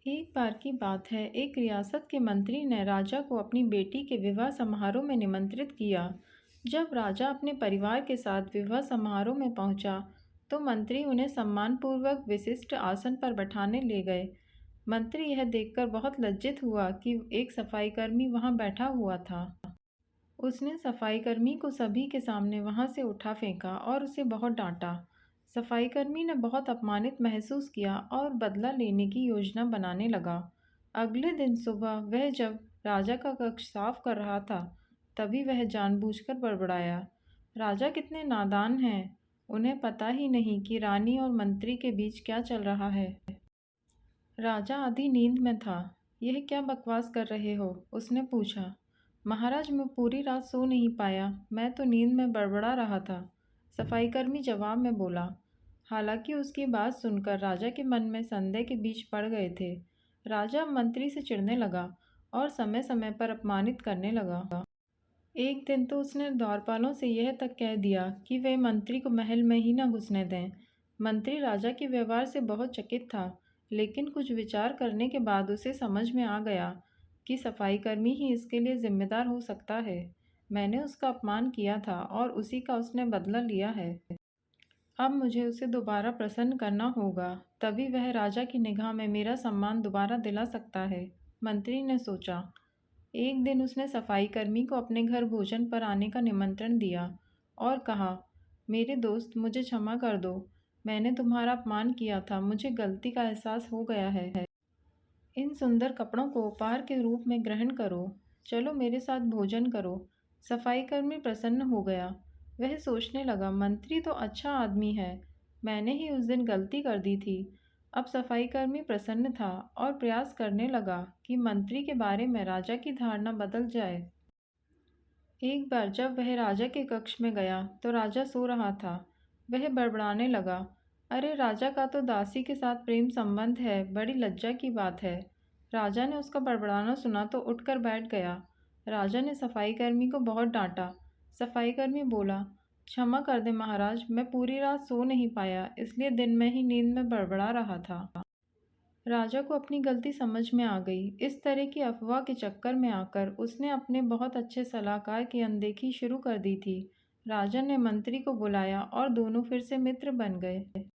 एक बार की बात है, एक रियासत के मंत्री ने राजा को अपनी बेटी के विवाह समारोह में निमंत्रित किया। जब राजा अपने परिवार के साथ विवाह समारोह में पहुंचा, तो मंत्री उन्हें सम्मानपूर्वक विशिष्ट आसन पर बैठाने ले गए। मंत्री यह देखकर बहुत लज्जित हुआ कि एक सफाईकर्मी वहां बैठा हुआ था। उसने सफाईकर्मी को सभी के सामने वहां से उठा फेंका और उसे बहुत डांटा। सफाईकर्मी ने बहुत अपमानित महसूस किया और बदला लेने की योजना बनाने लगा। अगले दिन सुबह वह जब राजा का कक्ष साफ कर रहा था, तभी वह जानबूझकर बड़बड़ाया, राजा कितने नादान हैं। उन्हें पता ही नहीं कि रानी और मंत्री के बीच क्या चल रहा है। राजा आधी नींद में था। यह क्या बकवास कर रहे हो? उसने पूछा। महाराज, मैं पूरी रात सो नहीं पाया, मैं तो नींद में बड़बड़ा रहा था, सफाईकर्मी जवाब में बोला। हालांकि उसकी बात सुनकर राजा के मन में संदेह के बीज पड़ गए थे। राजा मंत्री से चिढ़ने लगा और समय समय पर अपमानित करने लगा। एक दिन तो उसने द्वारपालों से यह तक कह दिया कि वे मंत्री को महल में ही न घुसने दें। मंत्री राजा के व्यवहार से बहुत चकित था, लेकिन कुछ विचार करने के बाद उसे समझ में आ गया कि सफाईकर्मी ही इसके लिए जिम्मेदार हो सकता है। मैंने उसका अपमान किया था और उसी का उसने बदला लिया है। अब मुझे उसे दोबारा प्रसन्न करना होगा, तभी वह राजा की निगाह में मेरा सम्मान दोबारा दिला सकता है, मंत्री ने सोचा। एक दिन उसने सफाईकर्मी को अपने घर भोजन पर आने का निमंत्रण दिया और कहा, मेरे दोस्त, मुझे क्षमा कर दो। मैंने तुम्हारा अपमान किया था, मुझे गलती का एहसास हो गया है। इन सुंदर कपड़ों को उपहार के रूप में ग्रहण करो। चलो मेरे साथ भोजन करो। सफाईकर्मी प्रसन्न हो गया। वह सोचने लगा, मंत्री तो अच्छा आदमी है, मैंने ही उस दिन गलती कर दी थी। अब सफाईकर्मी प्रसन्न था और प्रयास करने लगा कि मंत्री के बारे में राजा की धारणा बदल जाए। एक बार जब वह राजा के कक्ष में गया तो राजा सो रहा था। वह बड़बड़ाने लगा, अरे राजा का तो दासी के साथ प्रेम संबंध है, बड़ी लज्जा की बात है। राजा ने उसका बड़बड़ाना सुना तो उठकर बैठ गया। राजा ने सफाईकर्मी को बहुत डांटा। सफाईकर्मी बोला, क्षमा कर दे महाराज, मैं पूरी रात सो नहीं पाया, इसलिए दिन में ही नींद में बड़बड़ा रहा था। राजा को अपनी गलती समझ में आ गई। इस तरह की अफवाह के चक्कर में आकर उसने अपने बहुत अच्छे सलाहकार की अनदेखी शुरू कर दी थी। राजा ने मंत्री को बुलाया और दोनों फिर से मित्र बन गए।